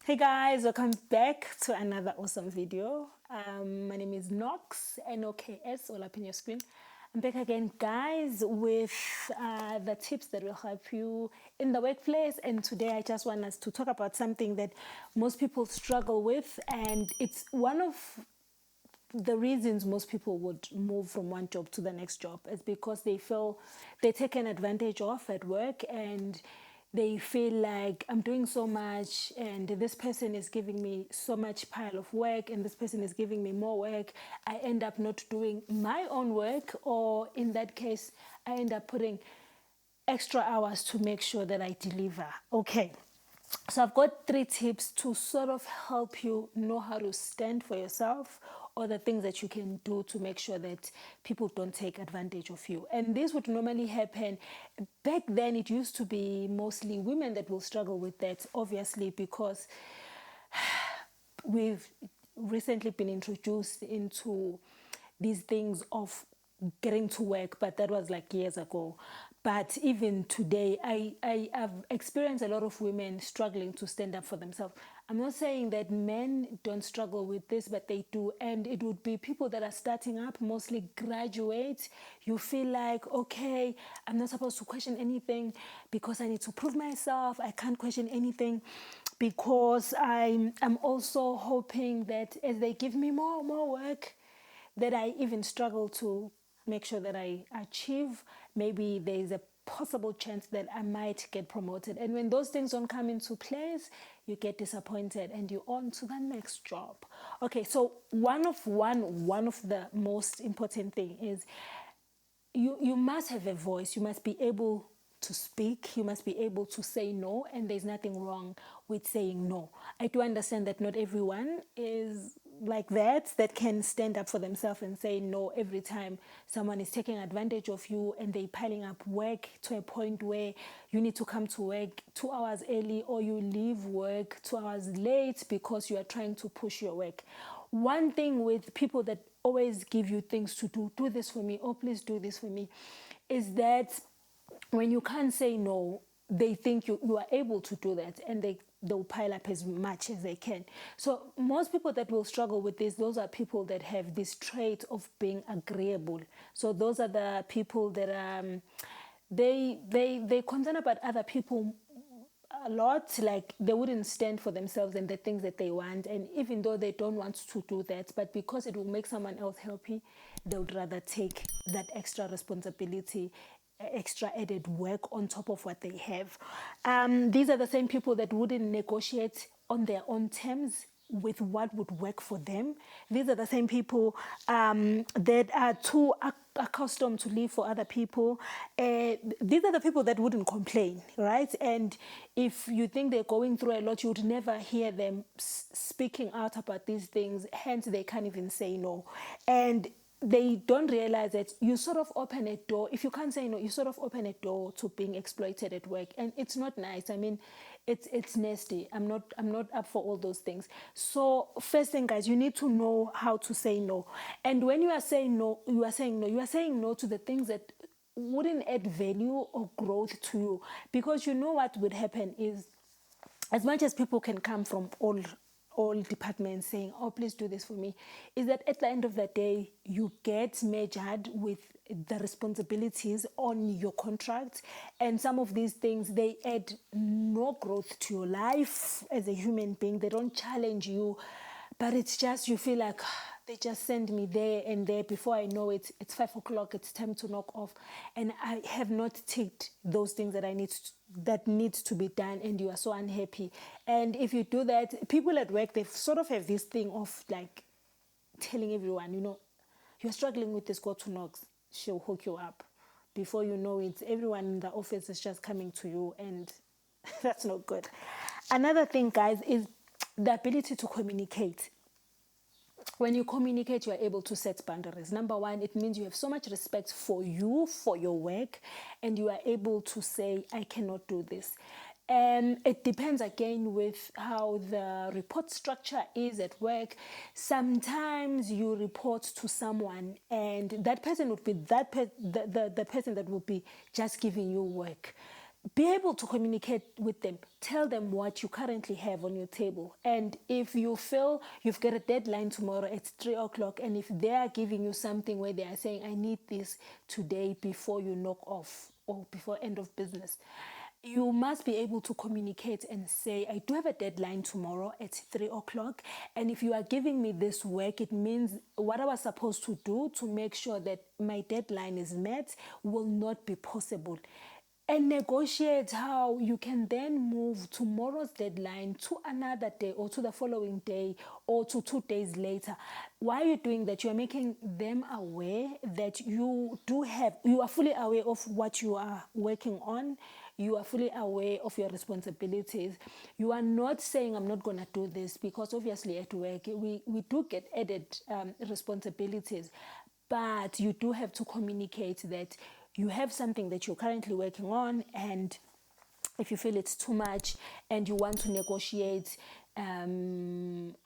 Hey guys, welcome back to another awesome video. My name is Noks, N-O-K-S, all up in your screen. I'm back again, guys, with the tips that will help you in the workplace. And today I just want us to talk about something that most people struggle with, and it's one of the reasons most people would move from one job to the next job is because they feel they're taken advantage of at work, and they feel like I'm doing so much and this person is giving me so much pile of work and this person is giving me more work. I end up not doing my own work, or in that case I end up putting extra hours to make sure that I deliver. Okay. So I've got 3 tips to sort of help you know how to stand for yourself, or the things that you can do to make sure that people don't take advantage of you. And this would normally happen back then. It used to be mostly women that will struggle with that, obviously, because we've recently been introduced into these things of getting to work, but that was like years ago. But even today, I have experienced a lot of women struggling to stand up for themselves. I'm not saying that men don't struggle with this, but they do. And it would be people that are starting up, mostly graduates. You feel like, okay, I'm not supposed to question anything because I need to prove myself. I can't question anything because I'm also hoping that as they give me more work, that I even struggle to make sure that I achieve. Maybe there's a possible chance that I might get promoted. And when those things don't come into place, you get disappointed and you're on to the next job. Okay, so one of the most important thing is you must have a voice. You must be able to speak. You must be able to say no, and there's nothing wrong with saying no. I do understand that not everyone is like that can stand up for themselves and say no every time someone is taking advantage of you and they piling up work to a point where you need to come to work 2 hours early, or you leave work 2 hours late because you are trying to push your work. One thing with people that always give you things to do this for me, oh please do this for me, is that when you can't say no, they think you are able to do that, and they'll pile up as much as they can. So most people that will struggle with this, those are people that have this trait of being agreeable. So those are the people that they concern about other people a lot. Like, they wouldn't stand for themselves and the things that they want, and even though they don't want to do that, but because it will make someone else happy, they would rather take that extra responsibility, extra added work on top of what they have. These are the same people that wouldn't negotiate on their own terms with what would work for them. These are the same people that are too accustomed to live for other people. These are the people that wouldn't complain, right? And if you think they're going through a lot, you would never hear them speaking out about these things. Hence, they can't even say no. And they don't realize that you sort of open a door. If you can't say no, you sort of open a door to being exploited at work, and it's not nice. I mean, it's nasty. I'm not up for all those things. So first thing, guys, you need to know how to say no. And when you are saying no, you are saying no. You are saying no to the things that wouldn't add value or growth to you, because you know what would happen is, as much as people can come from all departments saying, oh please do this for me, is that at the end of the day you get measured with the responsibilities on your contract, and some of these things, they add no growth to your life as a human being. They don't challenge you, but it's just, you feel like they just send me there and there. Before I know it, it's 5 o'clock, it's time to knock off, and I have not ticked those things that that needs to be done, and you are so unhappy. And if you do that, people at work, they sort of have this thing of like telling everyone, you're struggling with this, go to Knox, she'll hook you up. Before you know it, everyone in the office is just coming to you, and that's not good. Another thing, guys, is the ability to communicate. When you communicate, you are able to set boundaries. Number one, it means you have so much respect for you, for your work, and you are able to say, I cannot do this. And it depends again with how the report structure is at work. Sometimes you report to someone, and that person would be the person that would be just giving you work. be able to communicate with them. Tell them what you currently have on your table. And if you feel you've got a deadline tomorrow at 3 o'clock, and if they are giving you something where they are saying, I need this today before you knock off or before end of business, you must be able to communicate and say, I do have a deadline tomorrow at 3 o'clock. And if you are giving me this work, it means what I was supposed to do to make sure that my deadline is met will not be possible. And negotiate how you can then move tomorrow's deadline to another day or to the following day or to 2 days later. Why are you doing that? You're making them aware that you are fully aware of what you are working on. You are fully aware of your responsibilities. You are not saying, I'm not going to do this, because obviously at work, we do get added responsibilities. But you do have to communicate that you have something that you're currently working on, and if you feel it's too much and you want to negotiate,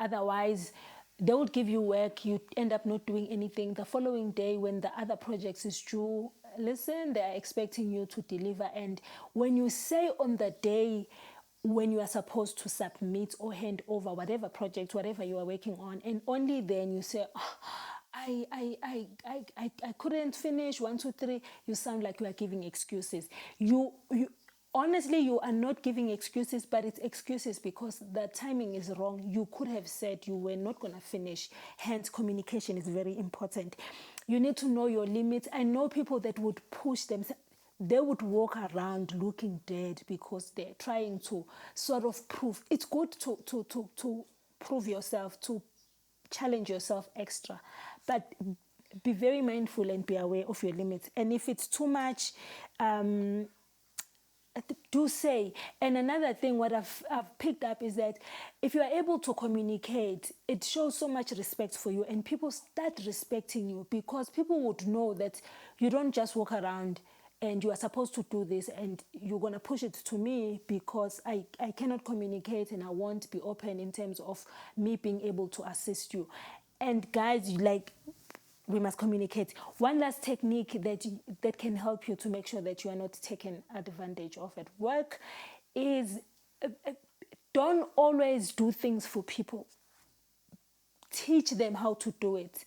otherwise they would give you work, you end up not doing anything. The following day when the other projects is due, listen, they are expecting you to deliver. And when you say on the day when you are supposed to submit or hand over whatever project, whatever you are working on, and only then you say, oh, I couldn't finish 1, 2, 3. You sound like you are giving excuses. You honestly, you are not giving excuses, but it's excuses because the timing is wrong. You could have said you were not going to finish. Hence, communication is very important. You need to know your limits. I know people that would push themselves. They would walk around looking dead because they're trying to sort of prove. It's good to prove yourself, to challenge yourself extra, but be very mindful and be aware of your limits. And if it's too much, do say. And another thing, what I've picked up is that if you are able to communicate, it shows so much respect for you, and people start respecting you, because people would know that you don't just walk around and you are supposed to do this and you're going to push it to me because I cannot communicate and I won't be open in terms of me being able to assist you. And guys, we must communicate. One last technique that can help you to make sure that you are not taken advantage of at work is don't always do things for people. Teach them how to do it.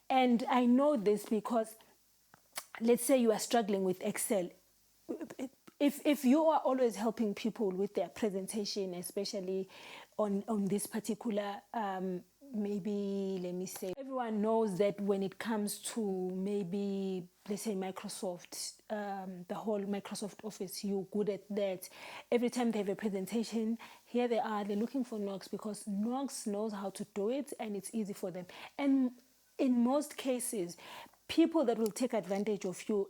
And I know this because let's say you are struggling with Excel. If you are always helping people with their presentation, especially on this particular maybe, let me say, everyone knows that when it comes to maybe, let's say, Microsoft, the whole Microsoft Office, you're good at that. Every time they have a presentation, here they are, they're looking for Knox because Knox knows how to do it and it's easy for them. And in most cases, people that will take advantage of you,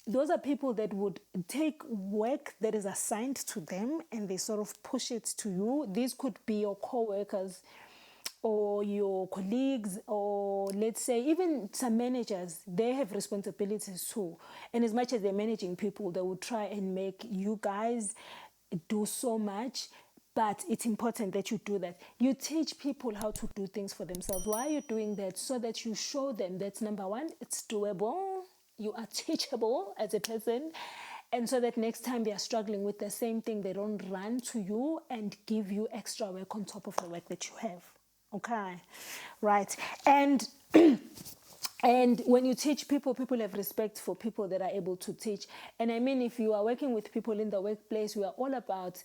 those are people that would take work that is assigned to them and they sort of push it to you. These could be your co-workers or your colleagues, or let's say even some managers. They have responsibilities too. And as much as they're managing people, they will try and make you guys do so much. But it's important that you do that. You teach people how to do things for themselves. Why are you doing that? So that you show them that, number one, it's doable. You are teachable as a person. And so that next time they are struggling with the same thing, they don't run to you and give you extra work on top of the work that you have. Okay, right. And and when you teach people, people have respect for people that are able to teach. And I mean, if you are working with people in the workplace, we are all about,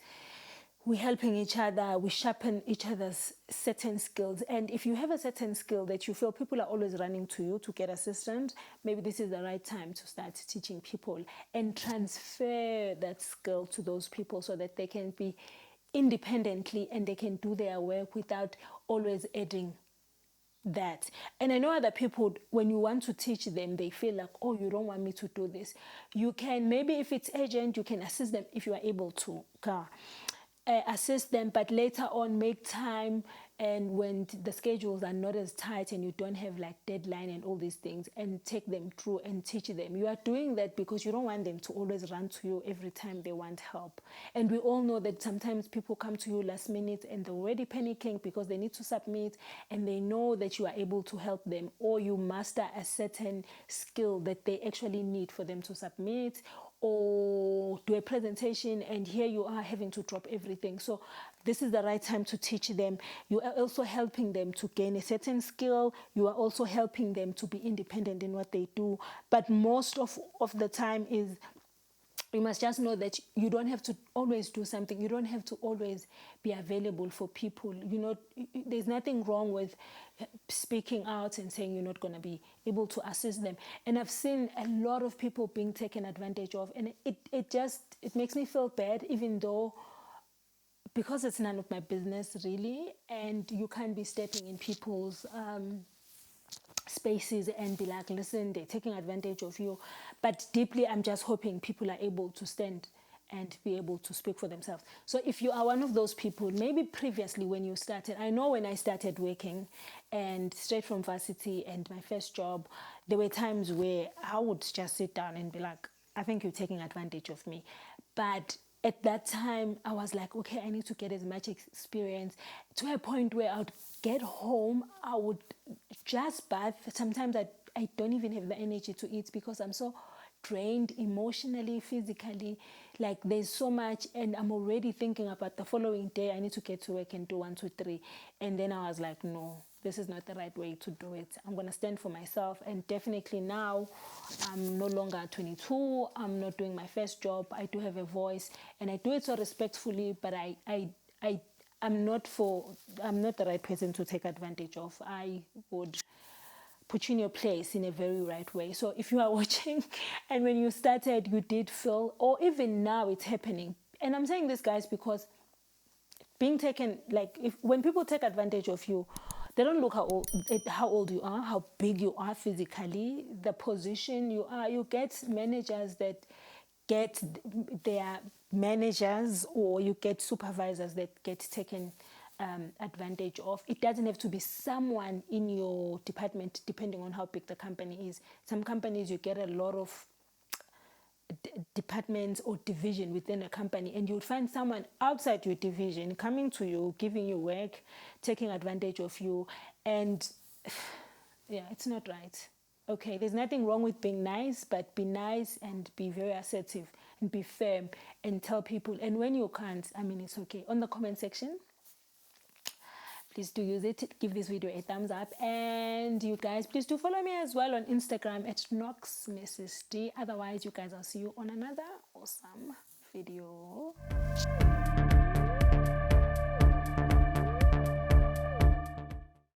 we're helping each other, we sharpen each other's certain skills. And if you have a certain skill that you feel people are always running to you to get assistance, maybe this is the right time to start teaching people and transfer that skill to those people so that they can be independently and they can do their work without always adding that. And I know other people, when you want to teach them, they feel like, oh, you don't want me to do this. You can, maybe if it's urgent, you can assist them if you are able to assist them, but later on make time, and when the schedules are not as tight and you don't have like deadline and all these things, and take them through and teach them. You are doing that because you don't want them to always run to you every time they want help. And we all know that sometimes people come to you last minute and they're already panicking because they need to submit, and they know that you are able to help them, or you master a certain skill that they actually need for them to submit, or do a presentation, and here you are having to drop everything. So this is the right time to teach them. You are also helping them to gain a certain skill. You are also helping them to be independent in what they do. But most of the time is, you must just know that you don't have to always do something. You don't have to always be available for people. You know, there's nothing wrong with speaking out and saying you're not going to be able to assist them. And I've seen a lot of people being taken advantage of, and it makes me feel bad, even though, because it's none of my business really, and you can't be stepping in people's spaces and be like, listen, they're taking advantage of you. But deeply, I'm just hoping people are able to stand and be able to speak for themselves. So if you are one of those people, maybe previously when you started, I know when I started working and straight from varsity and my first job, there were times where I would just sit down and be like, I think you're taking advantage of me. But at that time, I was like, okay, I need to get as much experience, to a point where I would get home, I would just bath. Sometimes I don't even have the energy to eat because I'm so drained emotionally, physically. Like there's so much, and I'm already thinking about the following day. I need to get to work and do 1, 2, 3. And then I was like, no, this is not the right way to do it. I'm going to stand for myself. And definitely now, I'm no longer 22. I'm not doing my first job. I do have a voice, and I do it so respectfully, but I'm not the right person to take advantage of. I would put you in your place in a very right way. So if you are watching and when you started, you did feel, or even now it's happening. And I'm saying this, guys, because being taken, like when people take advantage of you, they don't look at how old you are, how big you are physically, the position you are. You get managers that get their managers, or you get supervisors that get taken advantage of. It doesn't have to be someone in your department, depending on how big the company is. Some companies, you get a lot of departments or division within a company, and you'll find someone outside your division coming to you, giving you work, taking advantage of you. And yeah, it's not right. Okay, there's nothing wrong with being nice, but be nice and be very assertive and be firm and tell people. And when you can't, I mean, it's okay. On the comment section, please do use it. Give this video a thumbs up. And you guys, please do follow me as well on Instagram at Noks Mrs. D. Otherwise, you guys, I'll see you on another awesome video.